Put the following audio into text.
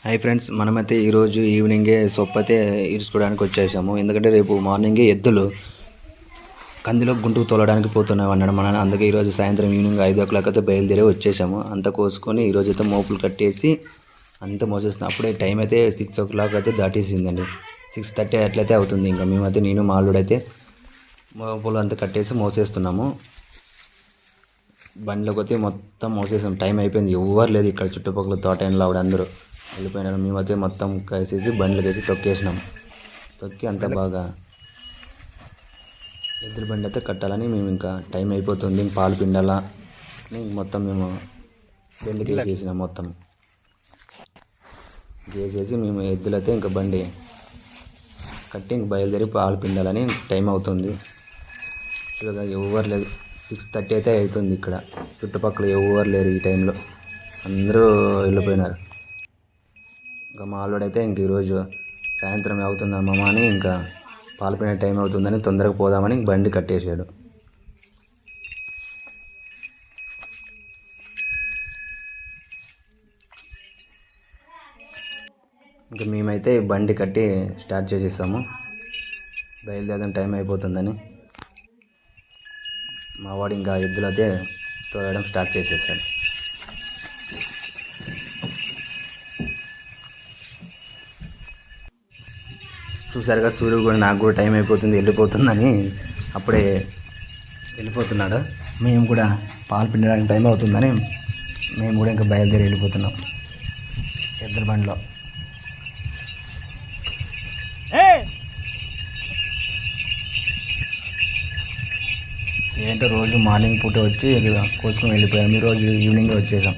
Hi friends, మనమైతే ఈరోజు ఈవినింగే సొప్పైతే ఇరుచుకోవడానికి వచ్చేసాము. ఎందుకంటే రేపు మార్నింగే ఎద్దులు కందిలో గుంటుకు తోలడానికి పోతున్నాం అన్నాడు మన నాన్న. అందుకే ఈరోజు సాయంత్రం ఈవినింగ్ 5 o'clock అయితే బయలుదేరి వచ్చేసాము. అంతా కోసుకొని ఈరోజు అయితే మోపులు కట్టేసి అంతా మోసేస్తున్నాం. అప్పుడే టైం అయితే 6 o'clock అయితే దాటేసిందండి. 6:30 అట్లయితే అవుతుంది. ఇంకా మేమైతే నేను మా అల్లుడైతే మోపులు అంతా కట్టేసి మోసేస్తున్నాము. బండిలోకి అయితే మొత్తం మోసేసాం. టైం అయిపోయింది. ఎవ్వరు లేదు ఇక్కడ చుట్టుపక్కల తోటలో ఆవిడ అందరూ వెళ్ళిపోయినారు. మేమైతే మొత్తం కలిసేసి బండ్లు వేసి తొక్కేసినాం. తొక్కి అంతా బాగా ఎద్దుల బండి అయితే కట్టాలని మేము ఇంకా టైం అయిపోతుంది, ఇంక పాలు పిండాలా అని మొత్తం మేము బెండ్కి వేసేసినాం. మొత్తం వేసేసి మేము ఎద్దులైతే ఇంకా బండి కట్టి ఇంక బయలుదేరి పాలు పిండాలని టైం అవుతుంది. చూడగా ఎవరు లేదు. 6:30 అయితే అవుతుంది. ఇక్కడ చుట్టుపక్కల ఎవరు లేరు ఈ టైంలో, అందరూ వెళ్ళిపోయినారు. ఇంకా మా అల్లుడైతే ఇంక ఈరోజు సాయంత్రం అవుతుందమ్మా అని ఇంకా పాలు పిండే టైం అవుతుందని తొందరగా పోదామని బండి కట్టేసాడు. ఇంకా మేమైతే బండి కట్టి స్టార్ట్ చేసేసాము. బయలుదేరడం టైం అయిపోతుందని మా వాడు ఇంకా ఎద్దులైతే తోలడం స్టార్ట్ చేసేసాడు. చూసారుగా, సూర్యుడు కూడా నాకు కూడా టైం అయిపోతుంది వెళ్ళిపోతుందని అప్పుడే వెళ్ళిపోతున్నాడు. మేము కూడా పాలు పిండడానికి టైం అవుతుందని మేము కూడా ఇంకా బయలుదేరి వెళ్ళిపోతున్నాం ఎద్దుల బండిలో. ఏంటో రోజు మార్నింగ్ పూట వచ్చి కోసుకొని వెళ్ళిపోయాము. ఈరోజు ఈవినింగ్ వచ్చేసాం.